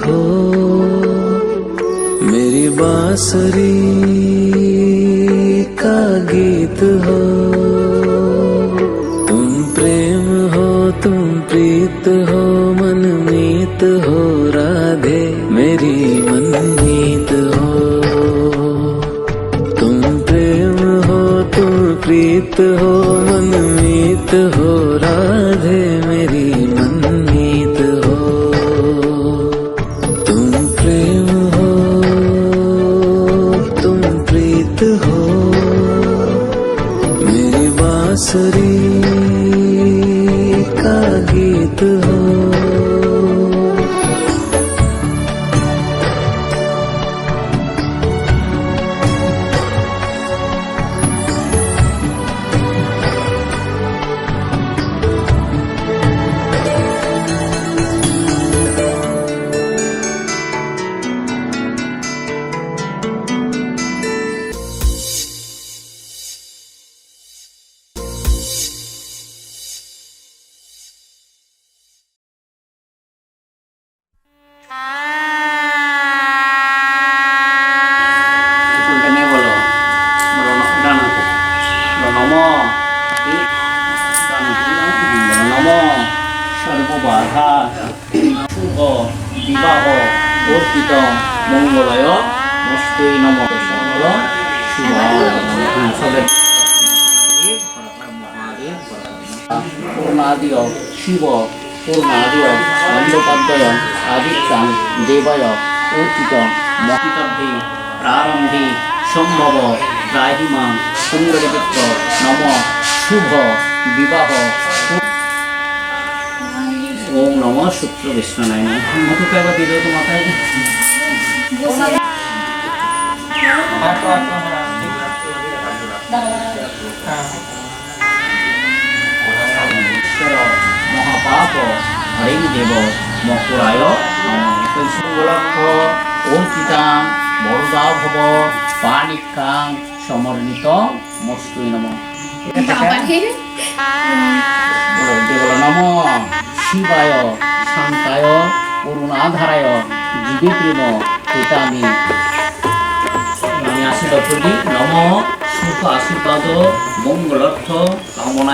हो, मेरी बांसुरी का गीत हो। तुम प्रेम हो, तुम प्रीत हो, मनमीत हो राधे मेरी मनमीत हो। तुम प्रेम हो, तुम प्रीत हो, मनमीत हो राधे मेरी मनमीत हो। तुम प्रेम हो, तुम प्रीत हो, मेरी बांसुरी का गीत हो। সর্ববাধা শুভ বিবাহ অর্পিত মঙ্গলায় নমস্তুই নমঃ। করুণাদিয় শিব করুণাদিয় বন্দ্যোপাধ্যায় আদিত্যাং দেবায় অর্পিত মহিতাব্ধি প্রারম্ভে সম্ভব রাহিমাং সুন্দরীপুত্র নম শুভ বিবাহ। ओम नमः शुक्र विष्णुनाय मधु का बात दे तो माता है महापाप हरि देव मकुराय गोलक्ष अर्पितां बरदा भव पाणिकां समर्पित मस्तुई नमः। नमो शिवाय शांताय करुणाधाराय जीवे प्रेम पितामि आशीर्वाद करी। नम सुख आशीर्वाद मंगलार्थ कामना।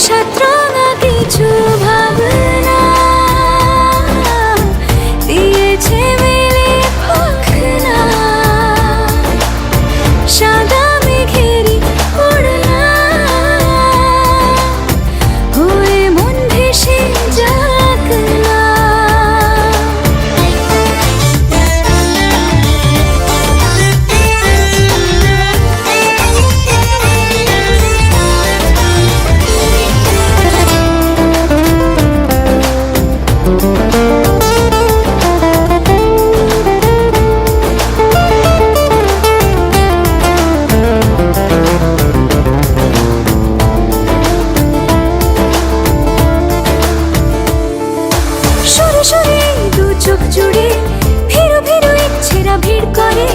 সাত রঙা কিছু জুড়ে ভিড় ভিড় ইচ্ছেরা ভিড় করে,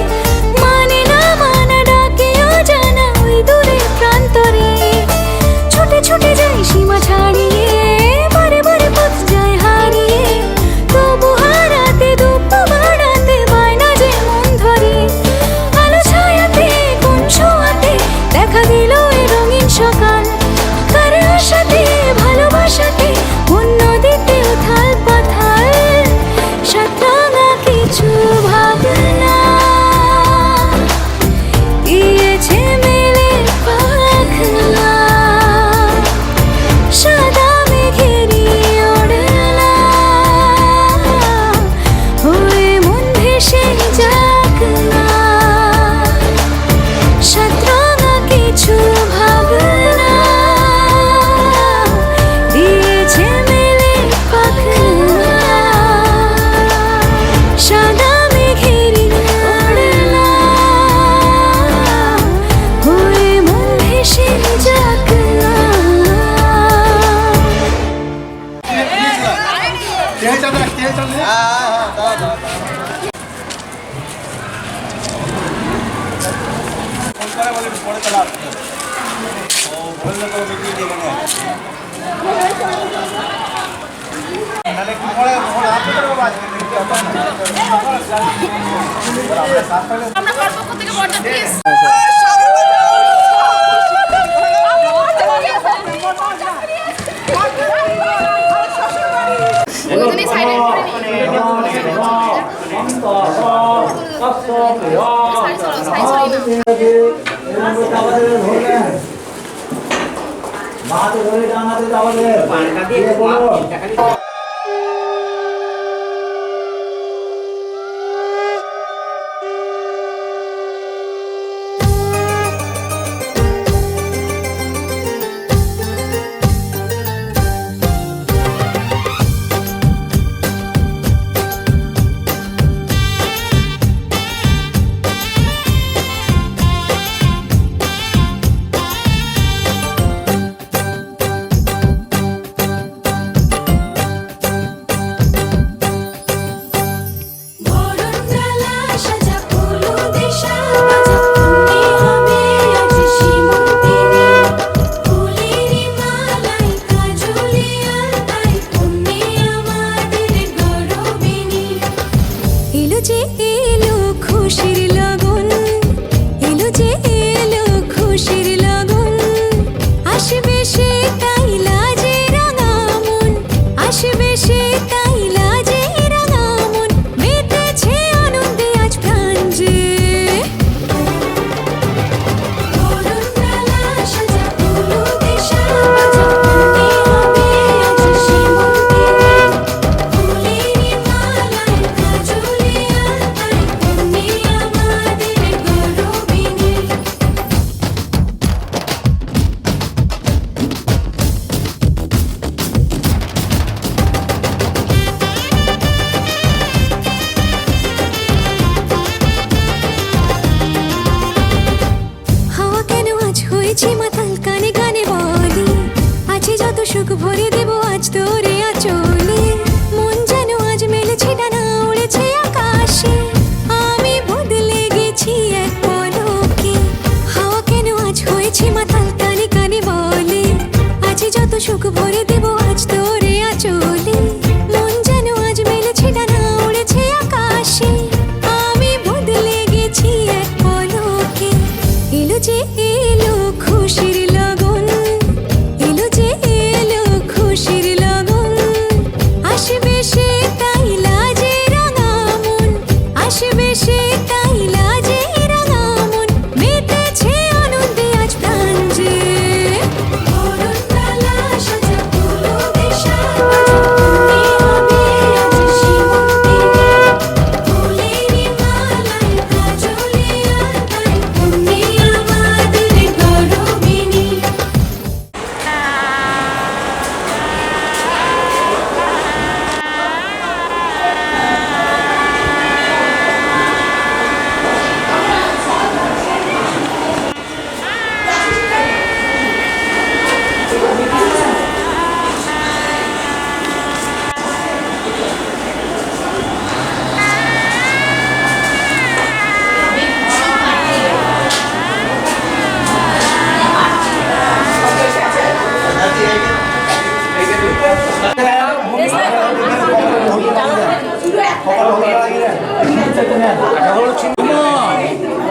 মানে না মানা ডাকে অজানা ওই দূরে প্রান্তরে। ছুটে ছুটে যাই সীমা ছাড়িয়ে, বারে বারে পথ যায় হারিয়ে, তবু হারাতে দুঃখ বাড়াতে বায়না যে মন ধরে। আলো ছায়াতে কোন ছোঁয়াতে দেখা দিল এ রঙিন সকাল, কার আশাতে ভালোবাসাতে অন্য দিতে উথাল পাথাল। সাতরাঙা কিছু ভাবনা দিয়েছে মেলে পাখনা, সাদা মেঘেরই ওড়না হয়ে মন ভেসে যাক না। সাতরাঙা কিছু ভাবনা দিয়েছে মেলে পাখনা, সাদা মেঘেরই ওড়না হয়ে মন ভেসে যাক না। আমরা পক্ষ থেকে বরযাত্রী প্লিজ ওখানে সাইডে করে নি সাইড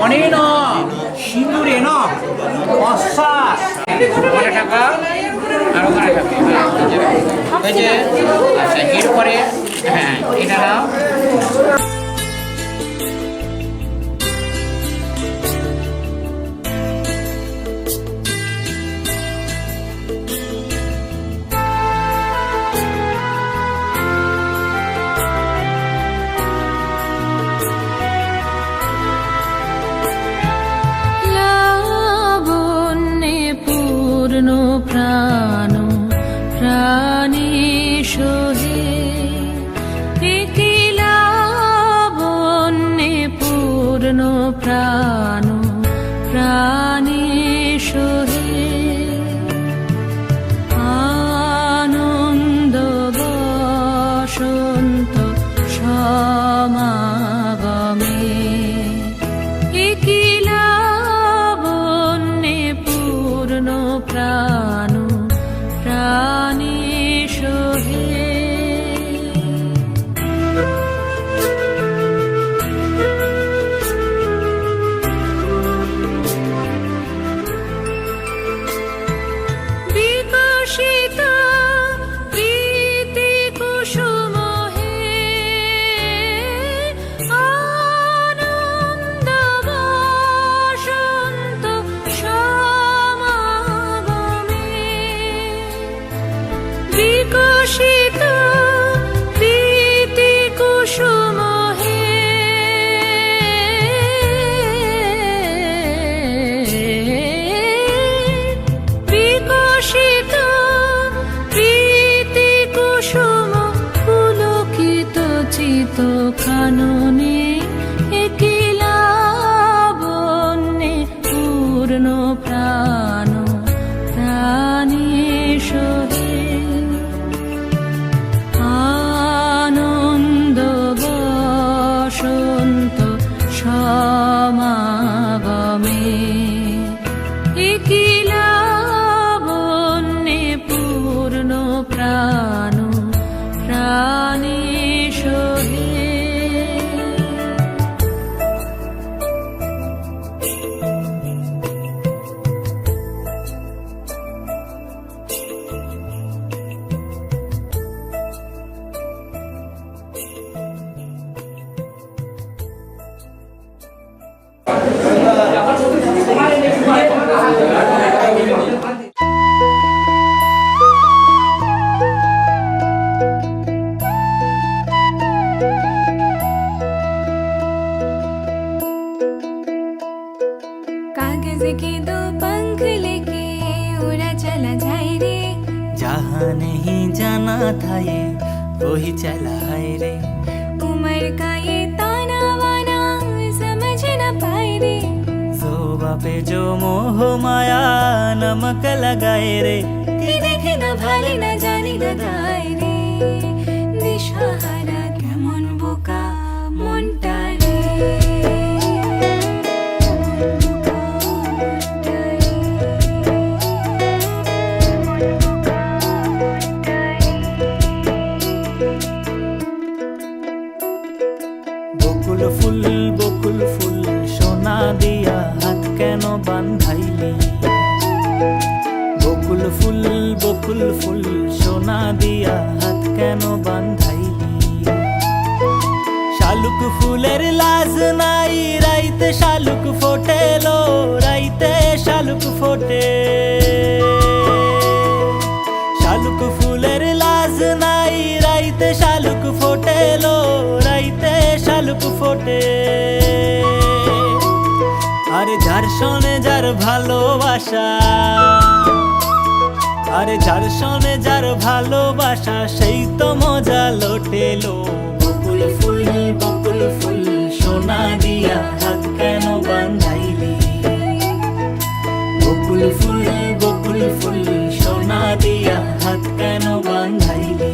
অনেক সিঁদুরে না অশ্বাস ওখানে টাকা আর ওখানে টাকা হয়েছে। আচ্ছা এরপরে হ্যাঁ এটা নাও। লাবণ্যে পূর্ণ প্রাণ প্রাণী সোহে, একি লাবণ্যে পূর্ণ প্রাণ প্রাণী সোহে, আনন্দ বসন্ত সমাগমে, একি লাবণ্যে পূর্ণ প্রাণ প্রাণী সোহে। বিকশিত প্রীতি কুসুম হে, আনন্দ বসন্ত সমাগমে, বিকশিত প্রীতি কুসুম হে, বিকশিত প্রীতি কুসুম পুলকিত চিত কাননে, একি লাবণ্যে পূর্ণ প্রাণ প্রাণী সোহে, আনন্দ বসন্ত সমাগমে, একি লাবণ্যে পূর্ণ প্রাণ প্রাণী সোহে। कागज के दो पंख लेके उड़ा चला जाए रे, जहाँ नहीं जाना था ये वही चला है रे। उम्र का ये ताना वाना समझ न पाए रे, जोबा पे जो मोह माया नमक लगाए रे। कि देखे न भाले न जाने न दाए रे, दिशाहारा केमन बोका মনটা রে, বকুল ফুল সোনা দিয়া হাত কেন বান্ধাইলি। বকুল ফুল সোনা দিয়া হাত কেন বান্ধাইলি। শালুক ফুলের লাজ নাই রাইতে শালুক ফোটেলো, রাইতে শালুক ফোটে। শালুক ফুলের লাজ নাই রাইতে শালুক ফোটেলো, রাইতে শালুক ফোটে। আরে যার শোনে যার ভালোবাসা, আরে যার শোনে যার ভালোবাসা সেই তো মজা লোটেলো। বকুল ফুল সোনা দিয়া হাত কেন বান্ধাইলি। বকুল ফুল সোনা দিয়া হাত কেন বান্ধাইলি।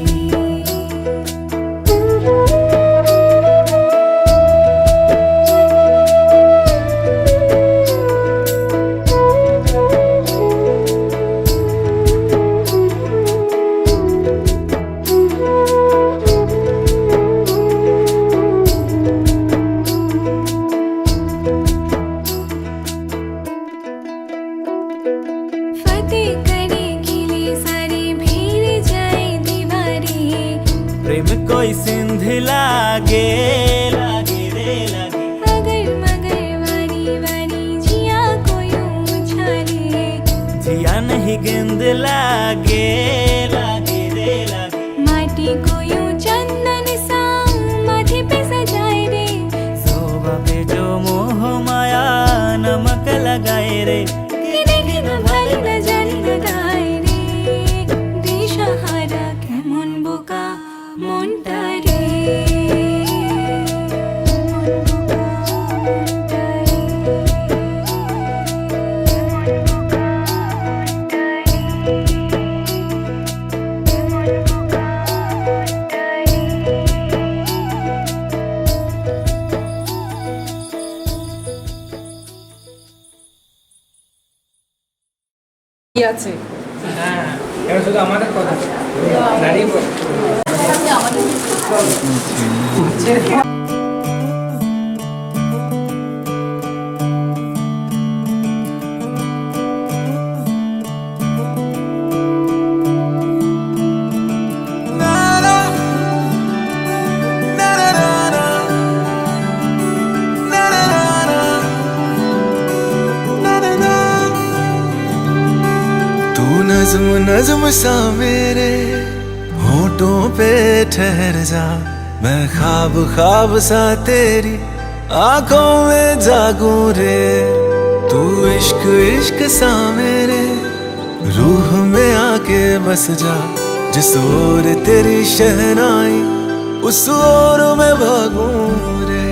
लागे लागे रे लागे। अगर मगर वारी वारी जिया को यूं उछाले, जिया नहीं गेंद लागे लागे रे लागे। माटी को यूं चंदन सा माथे पे सजाए रे, शोभा पे जो मोह माया नमक लगाए रे। कि देखे न भाली न जानी न गाए रे, दिशाहारा केमन बोका মনটা রে, কি আছে হ্যাঁ এবার শুধু আমাদের কথা দাঁড়িয়ে পড়। तू नज्म नज्म सा मेरे होठों पे ठहर जा, मैं ख्वाब ख्वाब सा तेरी आंखों में जागूं रे। तू इश्क इश्क सा मेरे रूह में आके बस जा, जिस ओर तेरी शहनाई उस ओर मैं भागूं रे।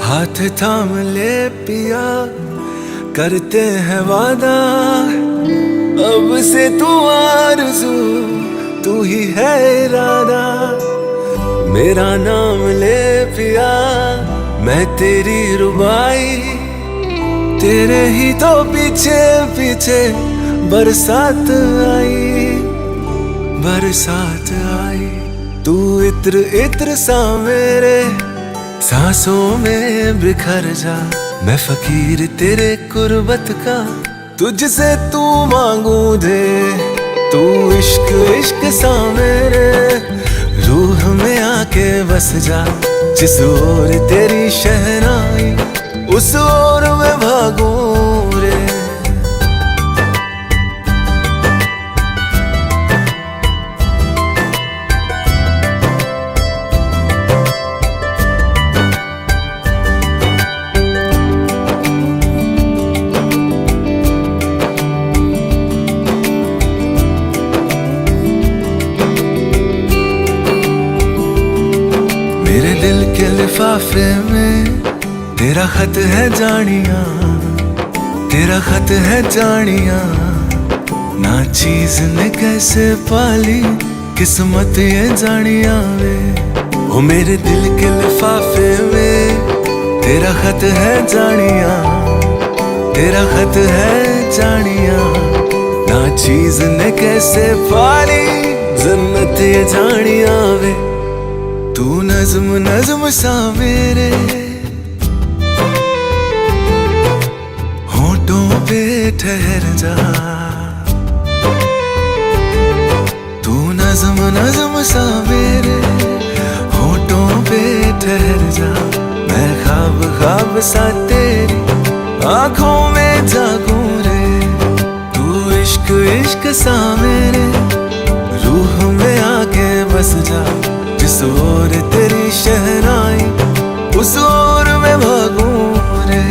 हाथ थाम ले पिया करते हैं वादा, अब से तू आरज़ू तू ही है इरादा। मेरा नाम ले पिया मैं तेरी रुबाई, तेरे ही तो पीछे पीछे बरसात आई बरसात आई। तू इत्र इत्र सा मेरे सांसों में बिखर जा, मैं फकीर तेरे कुर्बत का तुझसे तू मांगू दे। तू इश्क इश्क सा मेरे रूह में आके बस जा, जिस ओर तेरी शहनाई उस ओर मैं भागूं रे। मेरे दिल के लिफाफे में तेरा खत है जानिया, तेरा खत है जानिया। ना चीज ने कैसे पाली किस्मत ये जानिया वे। ओ मेरे दिल के लिफाफे में तेरा खत है जानिया, तेरा खत है जानिया। ना चीज ने कैसे पाली जन्नत ये जानिया वे। तू नज्म नज्म सा मेरे होठों पे ठहर जा, तू नज्म नज्म सा मेरे होठों पे ठहर जा। मैं ख्वाब ख्वाब सा तेरी आंखों में जागूं रे। तू इश्क इश्क सा मेरे रूह में आके बस जा, जिस ओर तेरी शहनाई उस ओर मैं भागूं रे।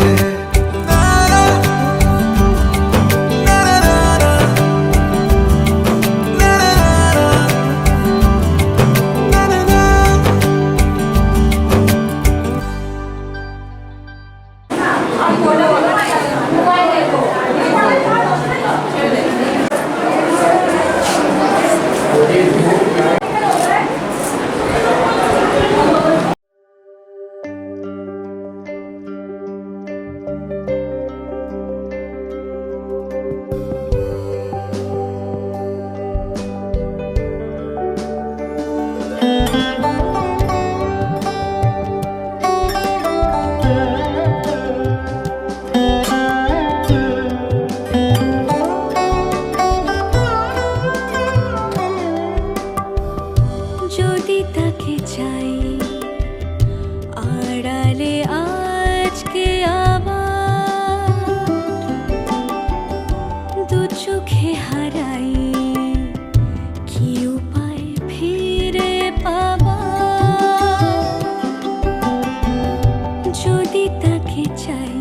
চোখে হারাই কি উপায় ফিরে পাবা যদি তাকে চাই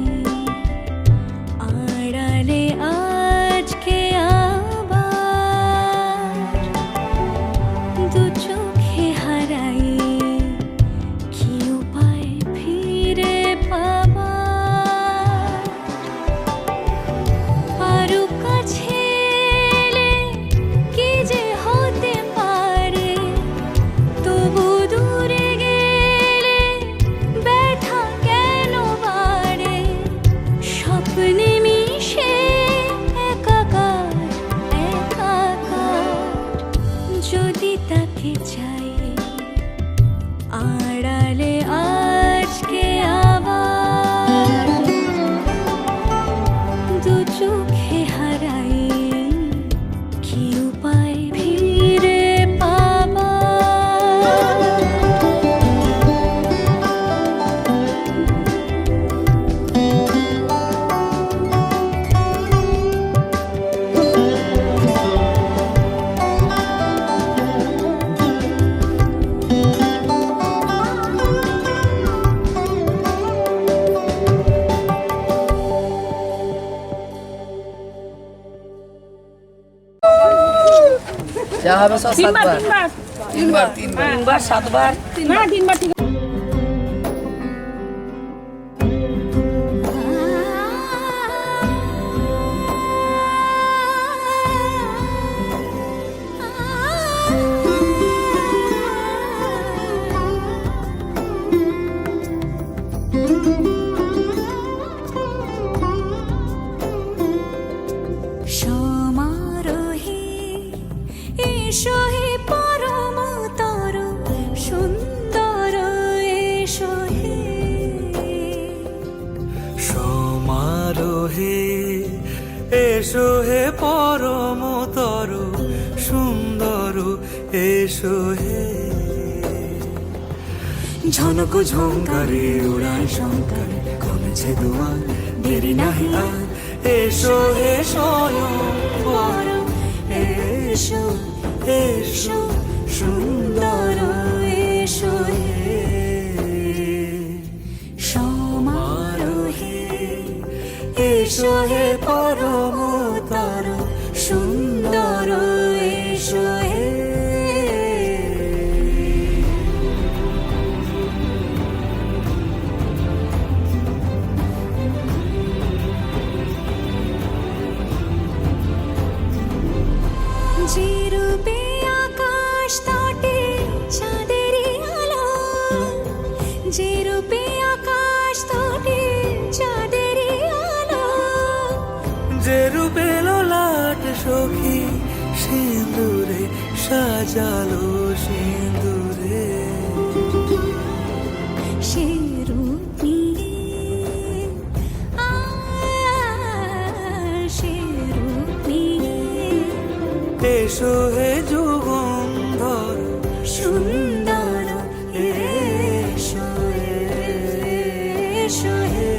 আড়ালে আজকে আবার দু চোখে হারাই কি উপায় ফিরে পাবা আরো কাছে এলে কি যে হতে পারে তবু দূরে গেলে ব্যথা কেন বাড়ে স্বপ্নে মিশে একাকার একাকার যদি তাকে চাই আড়ালে আজকে আবার দু চোখে হারাই কি উপায় ফিরে পাবা যা হবে সব সাতবার তিনবার সাতবার সমারোহে এসো হে পরম তর সুন্দর এসো হে সমারোহে এসো হে পরমতর সুন্দর এসো হে ঝনক ঝঙ্কারে উড়ায় শঙ্কারে কমেছে দুয়ার দেরি নাহি আর এসো হে স্বয়ং বর এসো এসো সুন্দর এসো হে সমারোহে এসো হে পরমতর সুন্দর এসো হে যে রূপে আকাশ তটে চাঁদেরই আলো যে রূপে আকাশ তটে চাঁদেরই আলো যে রূপে লোলাট সখী সিঁদুরে সাজালো সিঁদুরে সে রূপ নিয়ে সে রূপ নিয়ে এসো হে যুগন্ধর সুন্দর এসো এসো হে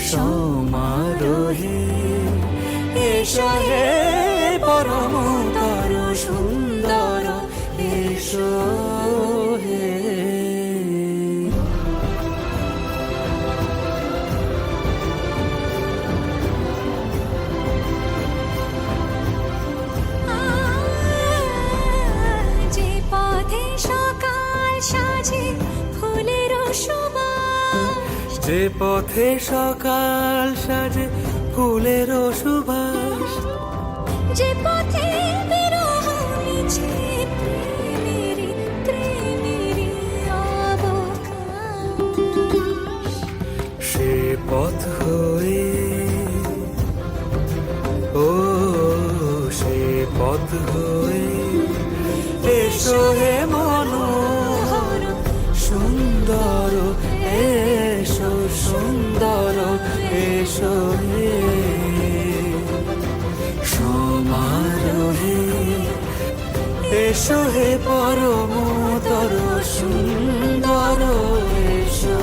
সমারোহে এসো হে পরমতর সুন্দর এসো হে যে পথে সকাল সাজে ফুলের সুবাস যে পথে সকাল সাজে ফুলের সুবাস যে পথে বিরহ মিছে প্রেমেরই প্রেমেরই অবকাশ সে পথ হয়ে ও সে পথ হয়ে এসো হে মনোহর সুন্দর এসো সুন্দর এসো হে সমারোহে এসো হে পরমতর সুন্দর এসো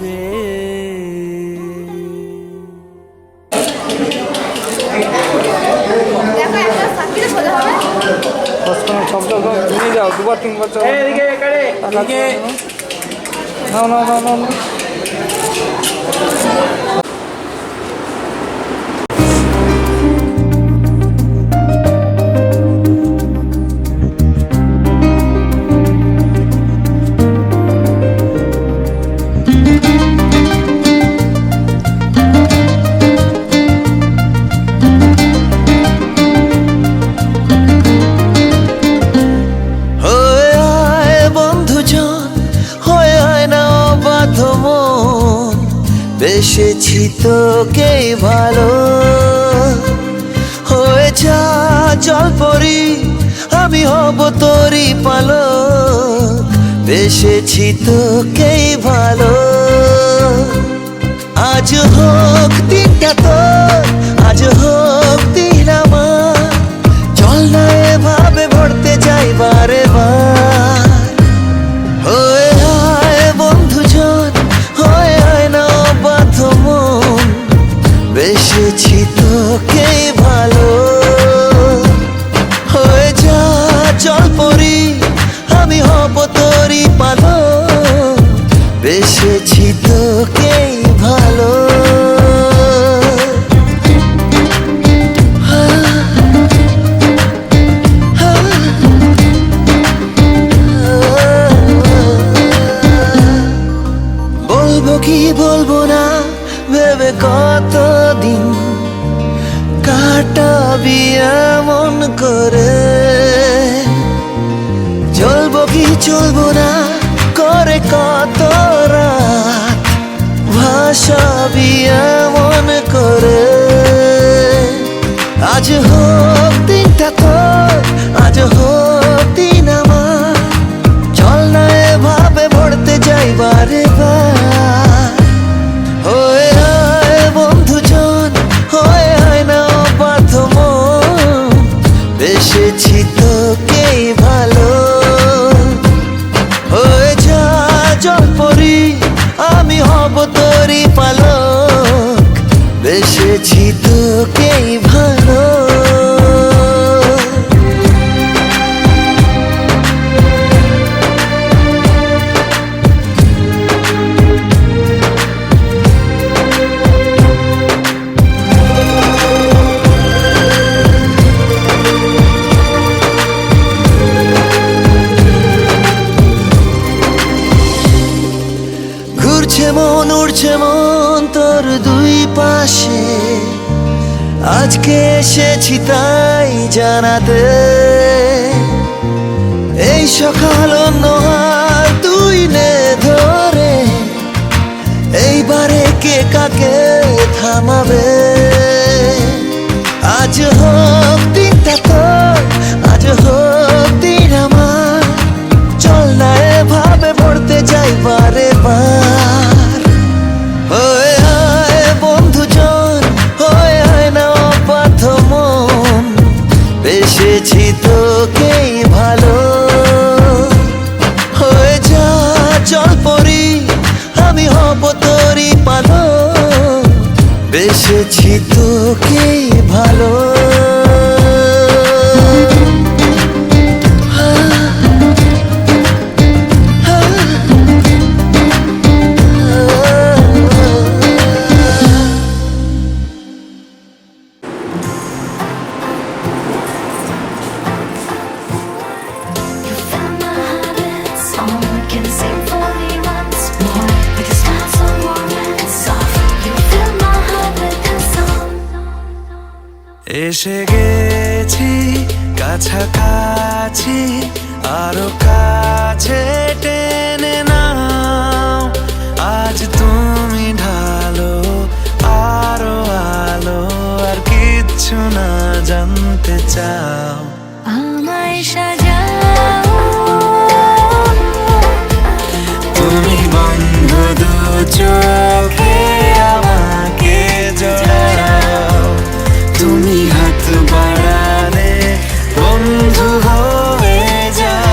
হে সসপ্যানের শব্দ নিয়ে যাও, দুবার তিনবার চাও। নাও নাও নাও নাও নাও। হয়ে আয় বন্ধুজন, হয়ে আয় না অবাধ্য মন, বেসেছি তোকেই ভালো। হয়ে যা জলপরি, আমি হব তোরই পালক, বেসেছি তোকেই ভালো। আজ হোক দিনটা তোর, আজ হোক দিন আমার, চল না এভাবে ভরতে যাই বারে বার। হয়ে আয় বন্ধুজন, হয়ে আয় না অবাধ্য মন, বেসেছি তোকেই ভালো। হয়ে যা জলপরি, আমি হব তোরই পালক, বেসেছি তোকেই ভালো। বলবো কি বলবো না ভেবে কতদিন কাটাবি এমন করে, চলবো কি চলবো না করে কত রাত ভাসাবি এমন করে। আজ হোক দিনটা তোর, আজ হোক দিন আমার, চল না এভাবে ভরতে যাই বারে বার। হয়ে আয় বন্ধুজন, হয়ে আয় না অবাধ্য মন, বেসেছি তোকেই ভালো। হয়ে যা জলপরি, আমি হব তোরই পালক, বেসেছি তোকেই ভালো। ঘুরছে মন, উড়ছে মন তোর দুই পাশে, আজকে এসেছি তাই জানাতে। এই সকাল অন্য আর তুই নে ধরে, এইবারে কে কাকে থামাবে। আজ হোক দিনটা তোর, আজ হোক দিন আমার, চল না এভাবে ভরতে যাই বারে বার। হয়ে আয় বন্ধুজন, হয়ে আয় না অবাধ্য মন, বেসেছি তোকেই ভালো। হয়ে যা জলপরি, আমি হব তোরই পালক, বেসেছি তোকেই ভালো। এসে গেছি কাছাকাছি, আরো কাছে টেনে নাও। আজ তুমি ঢালো আরো আলো, আর কিচ্ছু না জানতে চাও। আমায় সাজাও, তুমি বন্ধ দু চোখে আমাকে জড়াও, তুমি হাত বাড়ালে বন্ধু হয়ে যাও।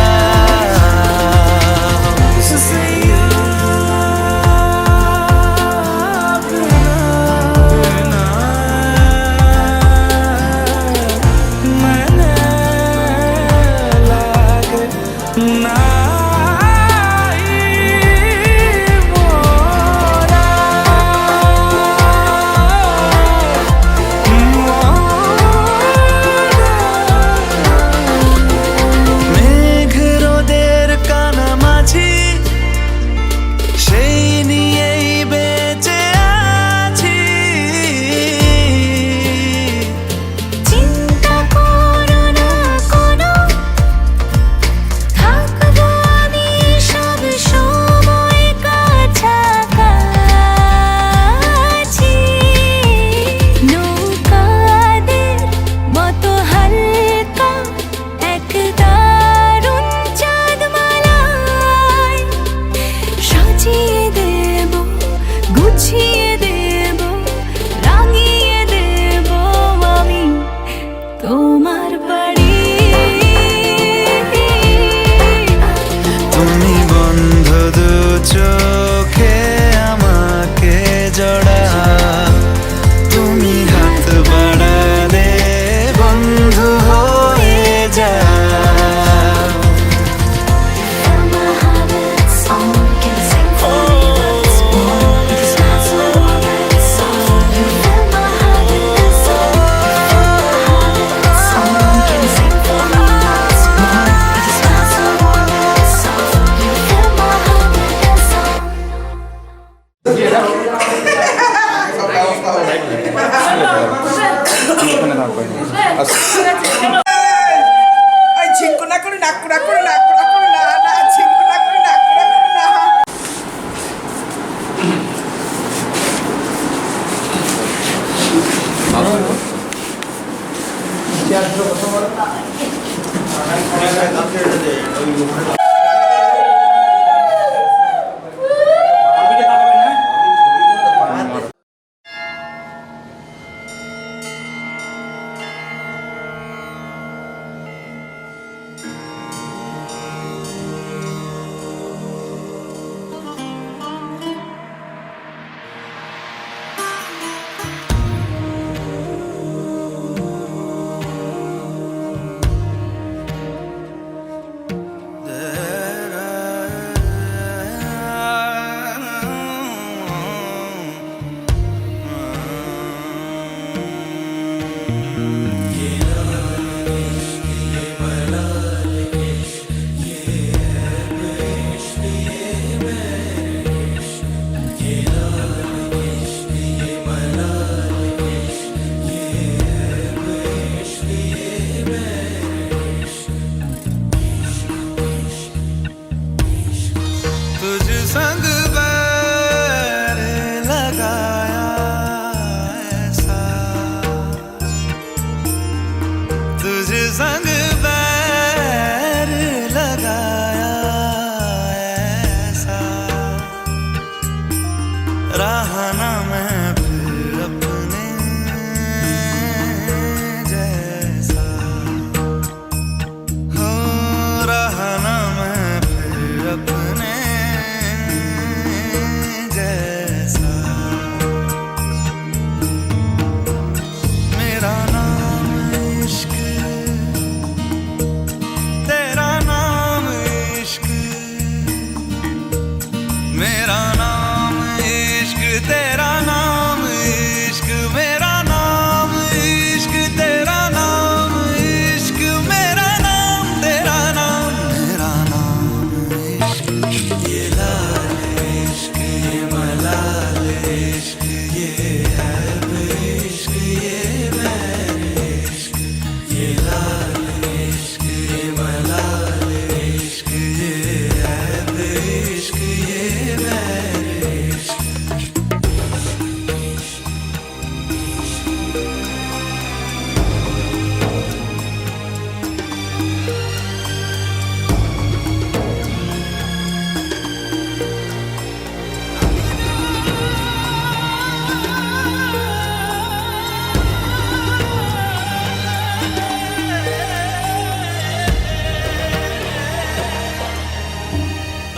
পাইনি আচ্ছা এই ছিঙ্কু না করে নাক করে না না ছিঙ্কু না করে নাক করে না तुझ संग बैर लगाया ऐसा तुझ संग बैर लगाया ऐसा रहा ना मैं फिर अपने जैसा हो रहा ना मैं फिर अपने जैसा मेरा नाम इश्क तेरा नाम इश्क मेरा नाम इश्क तेरा नाम इश्क मेरा नाम इश्क तेरा नाम इश्क मेरा नाम तेरा नाम मेरा नाम इश्क ये लाल इश्क ये मलाल इश्क ये ऐब इश्क ये बैर इश्क ये लाल इश्क ये मलाल इश्क ये ऐब इश्क ये बैर इश्क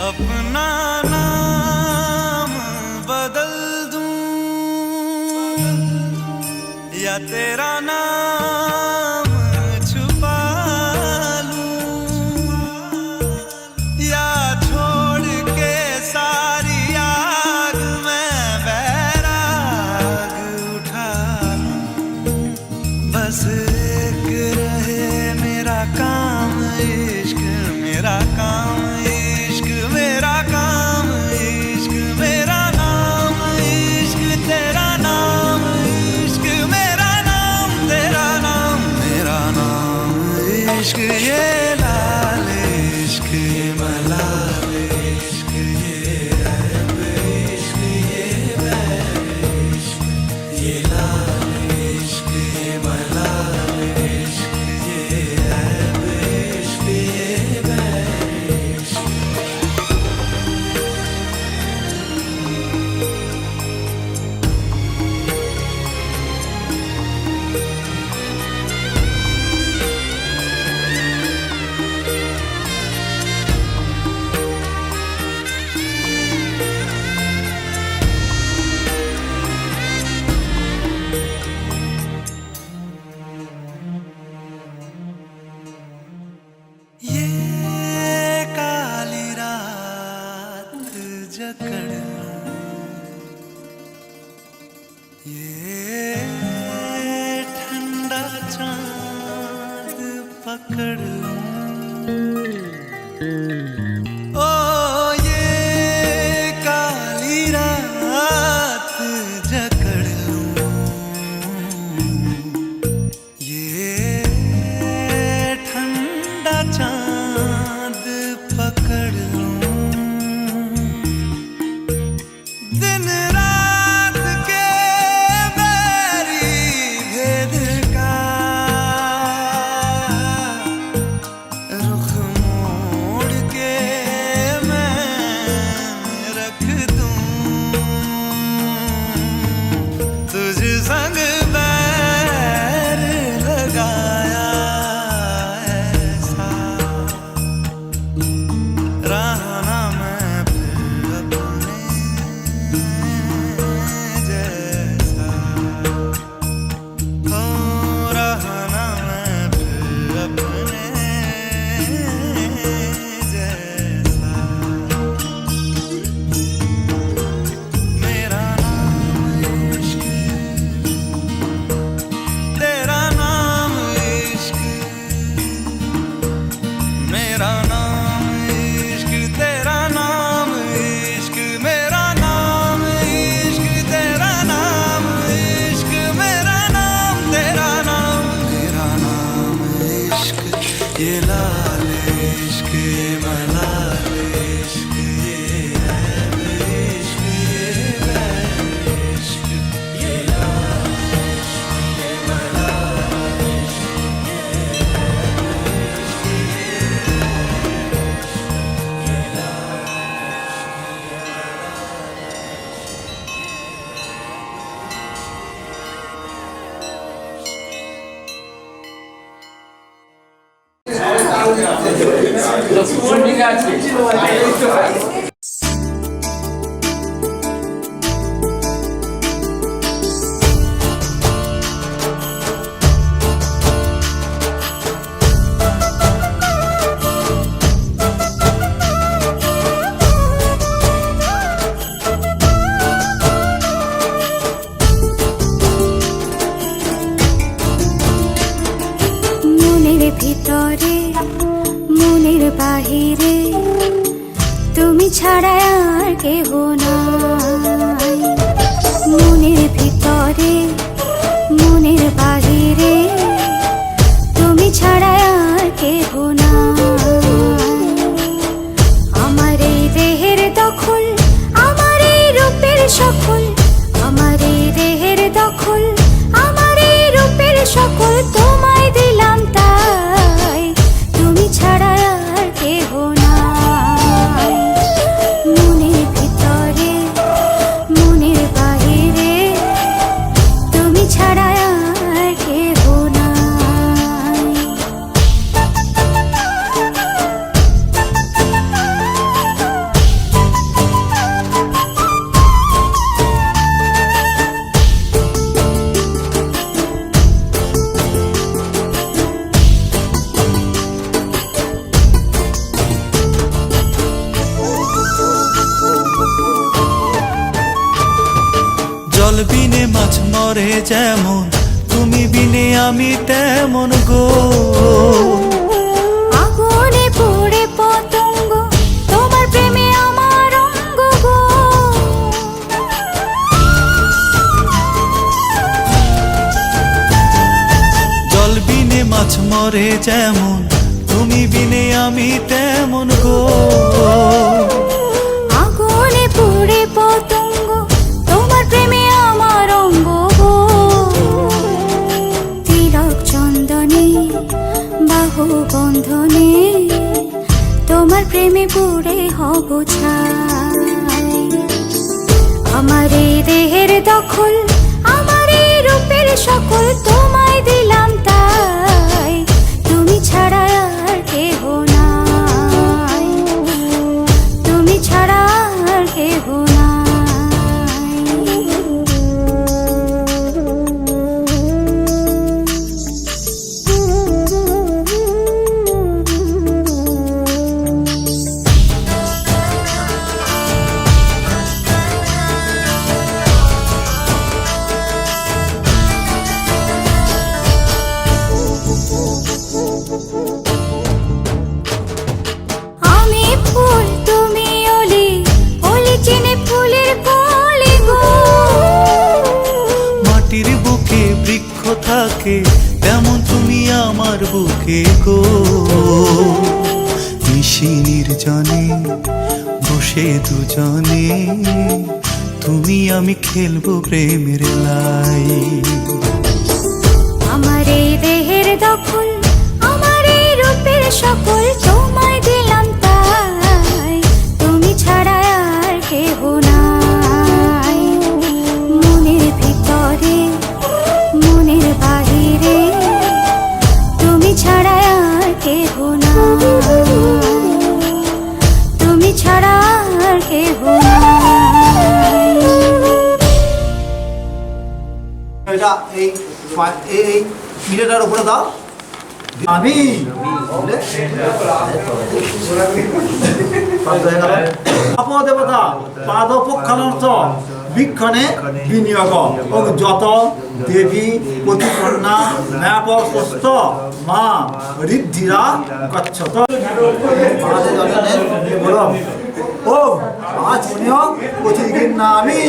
अपना नाम बदल दूं या तेरा नाम छुपा लूं या छोड़ के सारी आग में बैराग उठा लूं बस एक रहे मेरा काम इश्क मेरा काम इश्क मेरा काम इश्क मेरा नाम इश्क तेरा नाम इश्क मेरा नाम तेरा नाम मेरा नाम इश्क ये लाल इश्क ये मलाल इश्क ये ऐब इश्क ये बैर इश्क ये लाल इश्क ये मलाल इश्क ये ऐब इश्क ये बैर इश्क ये काली रात जकड़ लूं ये ठंडा चांद पकड़ लूं ओ ये काली रात जकड़ लूं ये মনের ভিতরে মনের বাহিরে তুমি ছাড়া আর কেহ নাই। মনের ভিতরে মনের বাহিরে তুমি ছাড়া আর কেহ নাই। আমার এই দেহের দখল, আমার এই রূপের সকল, আমার এই দেহের দখল, আমার এই রূপের সকল তোমায় দিলাম তাই, তুমি ছাড়া আর কেহ নাই। মনের ভিতরে মনের বাহিরে তুমি ছাড়া আর কেহ নাই। জল বিনে মাছ মরে যেমন, তুমি বিনে আমি তেমন গো। আগুনে পুড়ে পতঙ্গ, তোমার প্রেমে আমার অঙ্গ গো। জল বিনে মাছ মরে যেমন, তুমি বিনে আমি তেমন গো। আগুনে পুড়ে পতঙ্গ, তোমার প্রেমে আমার অঙ্গ গো। তিলক চন্দনে বাহু বন্ধনে তোমার প্রেমে পুড়ে হব ছাই। আমার এই দেহের দখল, আমার এই রূপের সকল তোমায় দিলাম তাই, তুমি ছাড়া আর কেহ নাই, তুমি ছাড়া আর কেহ নাই। আমি ফুল তুমি অলি, অলি চিনে ফুলের কলি গো। মাটির বুকে বৃক্ষ থাকে, তেমন তুমি আমার বুকে গো। নিশি নির্জনে বসে দুজনে, তুমি আমি খেলবো প্রেমের লাই। আমার এই দেহের দখল, আমার এই রূপের সকল তোমায় দিলাম তাই, তুমি ছাড়া আর কেহ নাই। মনের ভিতরে মনের বাহিরে তুমি ছাড়া আর কেহ নাই, তুমি ছাড়া আর কেহ নাই। এটা এই এই মিলেটার উপরে দাও। আমি দেবতা পাদ পক্ষানর্থ বীক্ষণে বিনিয়োগ ও যত দেবী প্রতিপন্না ন্যাপস্ত মা ঋদ্ধিরা গচ্ছত। ও আজ প্রতিদিন না আমি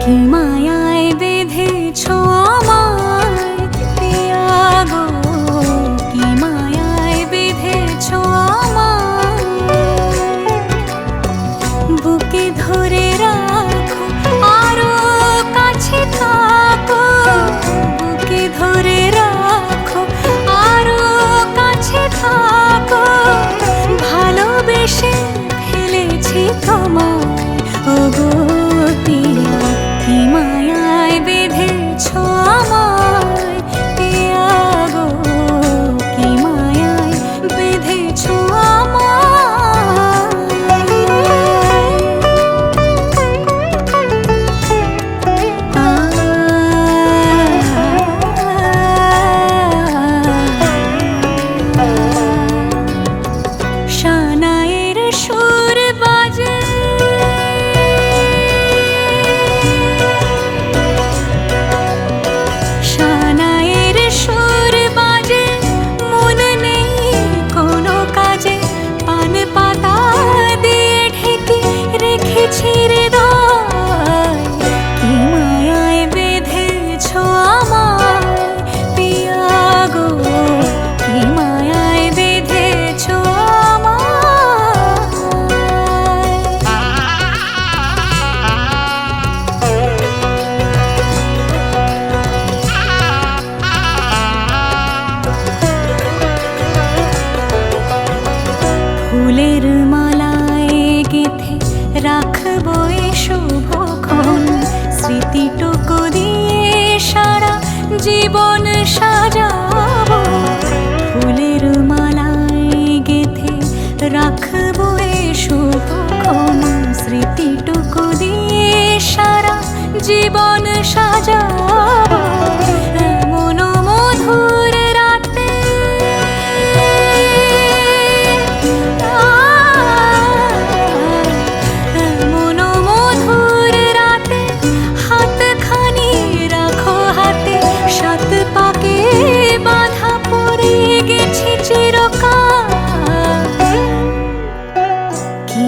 কি মায়ায় বেঁধেছ আমায় পিয়া গো, কি মায়ায় বেঁধেছ আমায়। জীবন সাজাবো ফুলের মালায় গেথে রাখবো এ শুভক্ষণ স্মৃতিটুকু দিয়ে সারা জীবন সাজাবো এমন মধুর রাতে এমন মধুর রাতে হাতখানি রাখো হাতে সাত পাকে বাঁধা পড়ে গেছি চিরকাল কি